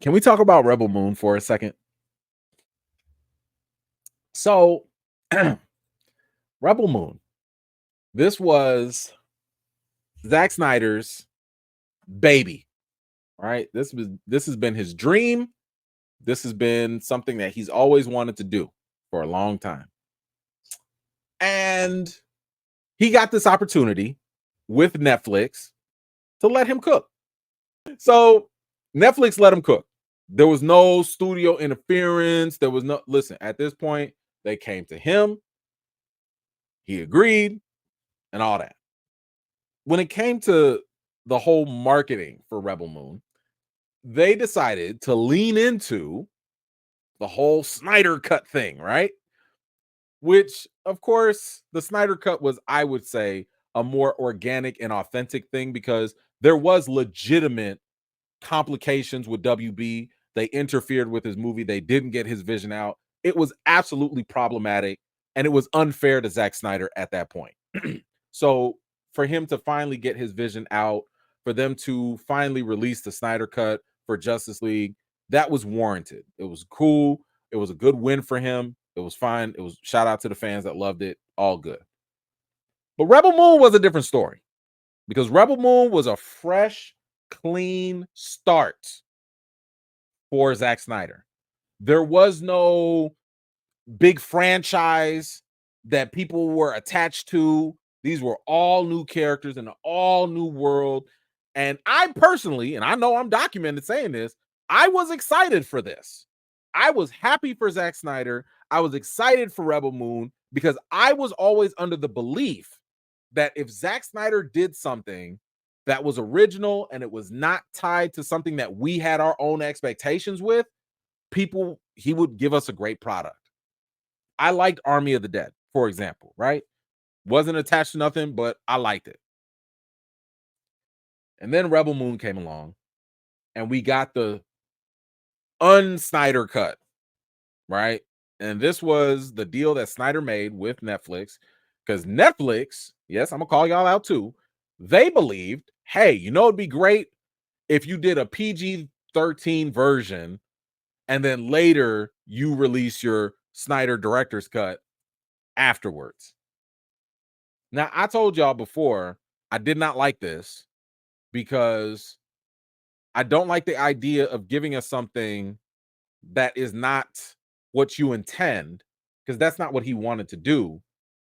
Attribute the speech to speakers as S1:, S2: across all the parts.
S1: Can we talk about Rebel Moon for a second? So, Rebel Moon. This was Zack Snyder's baby, right? This has been his dream. This has been something that he's always wanted to do for a long time. And he got this opportunity with Netflix to let him cook. So, Netflix let him cook. There was no studio interference. There was no, listen, at this point, they came to him. He agreed and all that. When it came to the whole marketing for Rebel Moon, they decided to lean into the whole Snyder Cut thing, right? Which, of course, the Snyder Cut was, I would say, a more organic and authentic thing because there was legitimate complications with WB. They interfered with his movie. They didn't get his vision out. It was absolutely problematic, and it was unfair to Zack Snyder at that point. So for him to finally get his vision out, for them to finally release the Snyder Cut for Justice League, that was warranted. It was cool. It was a good win for him. It was fine. It was shout out to the fans that loved it. All good. But Rebel Moon was a different story because Rebel Moon was a fresh, clean start for Zack Snyder. There was no big franchise that people were attached to. These were all new characters in an all new world. And I personally, and I know I'm documented saying this, I was excited for this. I was happy for Zack Snyder. I was excited for Rebel Moon because I was always under the belief that if Zack Snyder did something that was original and it was not tied to something that we had our own expectations with, he would give us a great product. I liked Army of the Dead, for example, right? Wasn't attached to nothing, but I liked it. And then Rebel Moon came along and we got the un-Snyder cut, right? And this was the deal that Snyder made with Netflix because Netflix, yes, I'm gonna call y'all out too. They believed, hey, you know, it'd be great if you did a PG-13 version and then later you release your Snyder director's cut afterwards. Now, I told y'all before, I did not like this because I don't like the idea of giving us something that is not what you intend, because that's not what he wanted to do.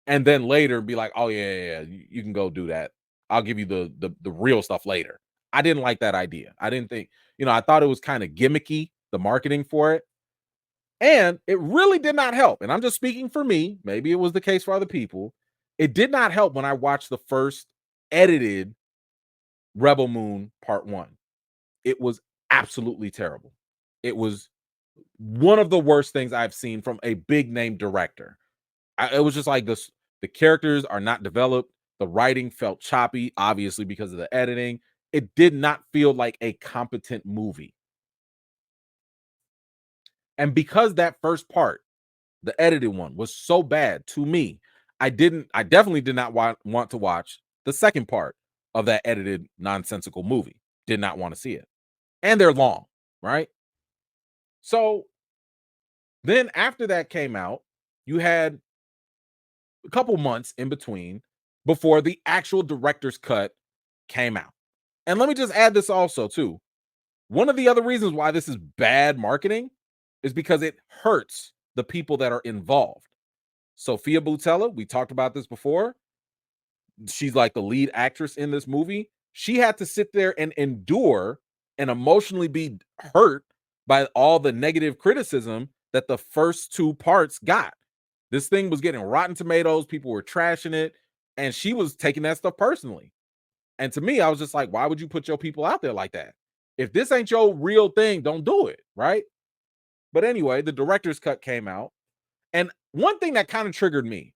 S1: And then later be like, oh, yeah, you can go do that. I'll give you the real stuff later. I didn't like that idea. I didn't think, I thought it was kind of gimmicky, the marketing for it. And it really did not help. And I'm just speaking for me. Maybe it was the case for other people. It did not help when I watched the first edited Rebel Moon Part 1. It was absolutely terrible. It was one of the worst things I've seen from a big name director. It was just like this. The characters are not developed. The writing felt choppy, obviously, because of the editing. It did not feel like a competent movie. And because that first part, the edited one, was so bad to me, I definitely did not want to watch the second part of that edited nonsensical movie. Did not want to see it. And they're long, right? So then after that came out, you had a couple months in between before the actual director's cut came out. And let me just add this also too. One of the other reasons why this is bad marketing is because it hurts the people that are involved. Sophia Boutella, we talked about this before. She's like the lead actress in this movie. She had to sit there and endure and emotionally be hurt by all the negative criticism that the first two parts got. This thing was getting Rotten Tomatoes. People were trashing it. And she was taking that stuff personally. And to me, I was just like, why would you put your people out there like that? If this ain't your real thing, don't do it, right? But anyway, the director's cut came out. And one thing that kind of triggered me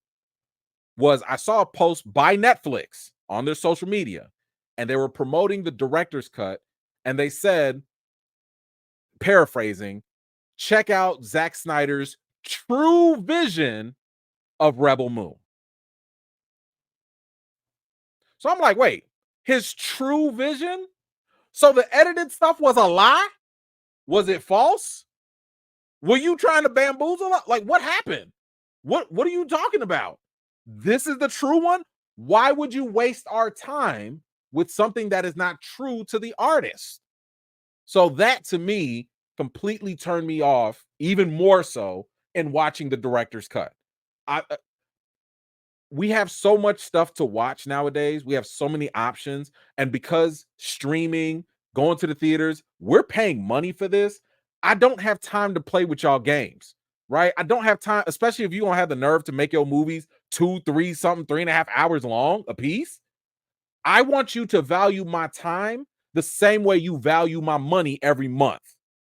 S1: was I saw a post by Netflix on their social media, and they were promoting the director's cut. And they said, paraphrasing, check out Zack Snyder's true vision of Rebel Moon. So I'm like, wait, his true vision? So the edited stuff was a lie? Was it false? Were you trying to bamboozle? Like, what happened? What are you talking about? This is the true one. Why would you waste our time with something that is not true to the artist? So that to me completely turned me off, even more so in watching the director's cut. I We have so much stuff to watch nowadays. We have so many options. And because streaming, going to the theaters, we're paying money for this. I don't have time to play with y'all games, right? I don't have time, especially if you don't have the nerve to make your movies 2, 3, something, 3.5 hours long a piece. I want you to value my time the same way you value my money every month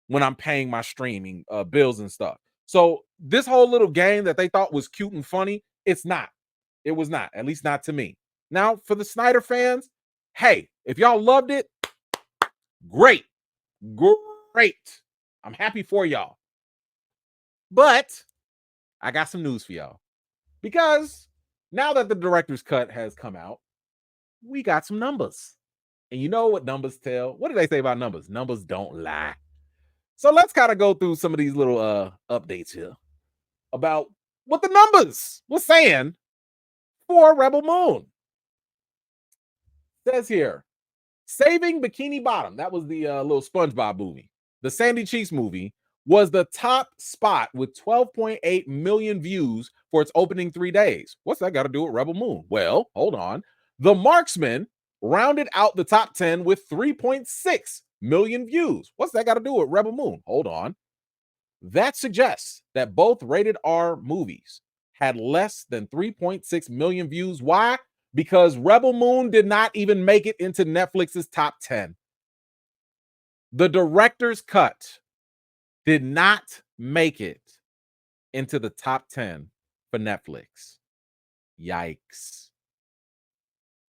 S1: when I'm paying my streaming bills and stuff. So this whole little game that they thought was cute and funny, it's not. It was not, at least not to me. Now, for the Snyder fans, hey, if y'all loved it, great. Great. I'm happy for y'all. But I got some news for y'all. Because now that the director's cut has come out, we got some numbers. And you know what numbers tell? What do they say about numbers? Numbers don't lie. So let's kind of go through some of these little updates here about what the numbers were saying for Rebel Moon. Says here, Saving Bikini Bottom. That was the little SpongeBob movie. The Sandy Cheeks movie was the top spot with 12.8 million views for its opening 3 days. What's that got to do with Rebel Moon? Well, hold on. The Marksman rounded out the top 10 with 3.6 million views. What's that got to do with Rebel Moon? Hold on. That suggests that both rated R movies had less than 3.6 million views. Why? Because Rebel Moon did not even make it into Netflix's top 10. The director's cut did not make it into the top 10 for Netflix. Yikes.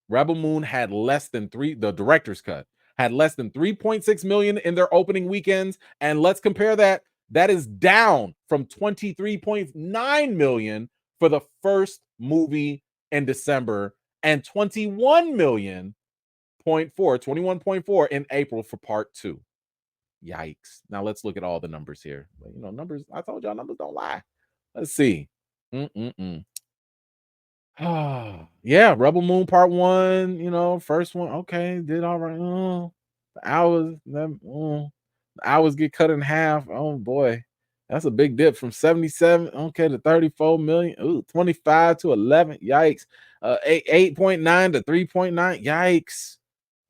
S1: Rebel Moon had less than the director's cut had less than 3.6 million in their opening weekends. And let's compare that. That is down from 23.9 million for the first movie in December and 21.4 in April for part 2. Yikes. Now let's look at all the numbers here. Numbers, I told y'all numbers don't lie. Let's see. Yeah, Rebel Moon Part 1, first one, okay, did all right. The hours get cut in half. Oh boy, that's a big dip from 77 to 34 million. Ooh, 25 to 11. Yikes. 8.9 to 3.9. Yikes.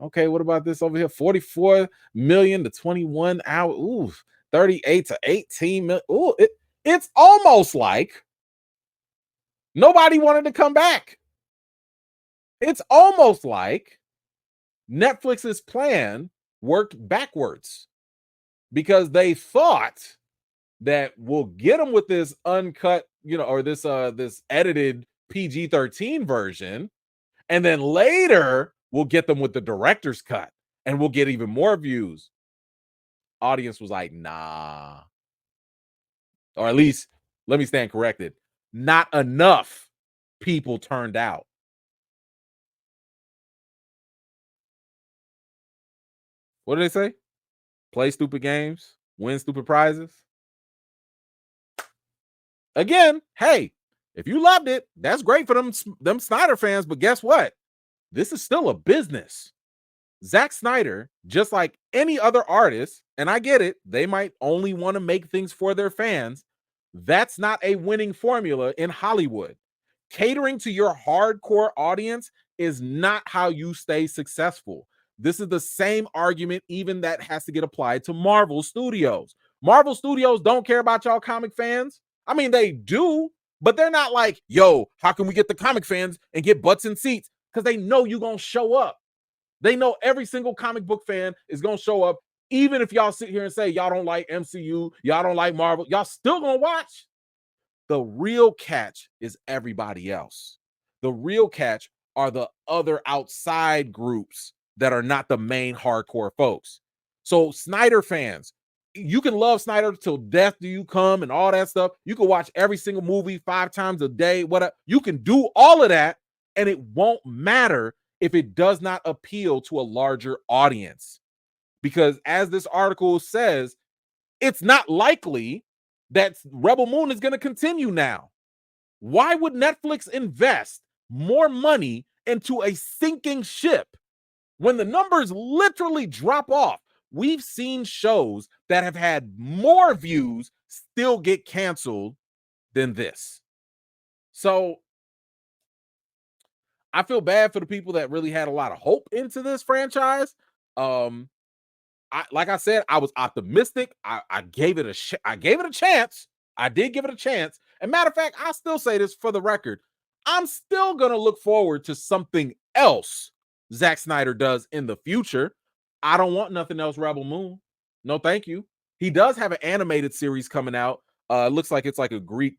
S1: Okay, what about this over here? 44 million to 21 hours. Ooh, 38 to 18 million. Ooh, it's almost like nobody wanted to come back. It's almost like Netflix's plan worked backwards because they thought that we'll get them with this uncut, or this edited PG-13 version, and then later we'll get them with the director's cut and we'll get even more views. Audience was like, nah. Or at least, let me stand corrected. Not enough people turned out. What do they say? Play stupid games, win stupid prizes. Again, hey, if you loved it, that's great for them Snyder fans, but guess what? This is still a business. Zack Snyder, just like any other artist, and I get it, they might only want to make things for their fans. That's not a winning formula in Hollywood. Catering to your hardcore audience is not how you stay successful. This is the same argument even that has to get applied to Marvel Studios. Marvel Studios don't care about y'all comic fans. I mean, they do, but they're not like, yo, how can we get the comic fans and get butts in seats? Because they know you're going to show up. They know every single comic book fan is going to show up. Even if y'all sit here and say y'all don't like MCU, y'all don't like Marvel, y'all still going to watch. The real catch is everybody else. The real catch are the other outside groups that are not the main hardcore folks. So Snyder fans, you can love Snyder till death do you come and all that stuff. You can watch every single movie 5 times a day. Whatever. You can do all of that, and it won't matter if it does not appeal to a larger audience. Because as this article says, it's not likely that Rebel Moon is going to continue now. Why would Netflix invest more money into a sinking ship when the numbers literally drop off? We've seen shows that have had more views still get canceled than this. So I feel bad for the people that really had a lot of hope into this franchise. Like I said, I was optimistic. I gave it I gave it a chance. I did give it a chance. And matter of fact, I'll still say this for the record. I'm still gonna look forward to something else Zack Snyder does in the future. I don't want nothing else Rebel Moon. No, thank you. He does have an animated series coming out. It looks like it's like a Greek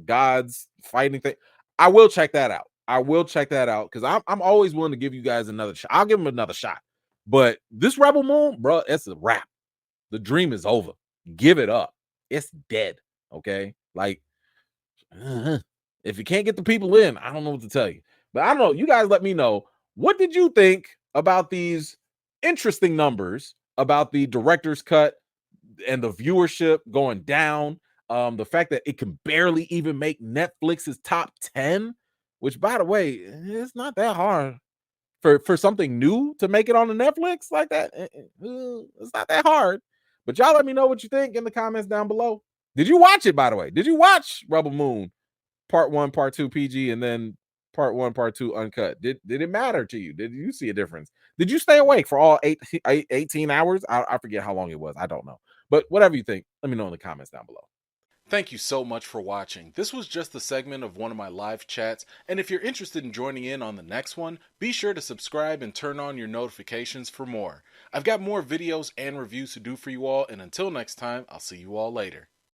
S1: gods fighting thing. I will check that out. I will check that out because I'm always willing to give you guys another shot. I'll give him another shot. But this Rebel Moon, bro, it's a wrap. The dream is over. Give it up. It's dead. Okay. Like, if you can't get the people in, I don't know what to tell you. But I don't know. You guys let me know. What did you think about these interesting numbers about the director's cut and the viewership going down? The fact that it can barely even make Netflix's top 10, which, by the way, it's not that hard for something new to make it on the Netflix like that. It's not that hard. But y'all let me know what you think in the comments down below. Did you watch it, by the way? Did you watch Rebel Moon part 1, part 2 PG, and then part 1, part 2 uncut? Did it matter to you? Did you see a difference? Did you stay awake for all 18 hours? I forget how long it was. I don't know. But whatever you think, let me know in the comments down below. Thank you so much for watching. This was just a segment of one of my live chats, and if you're interested in joining in on the next one, be sure to subscribe and turn on your notifications for more. I've got more videos and reviews to do for you all, and until next time, I'll see you all later.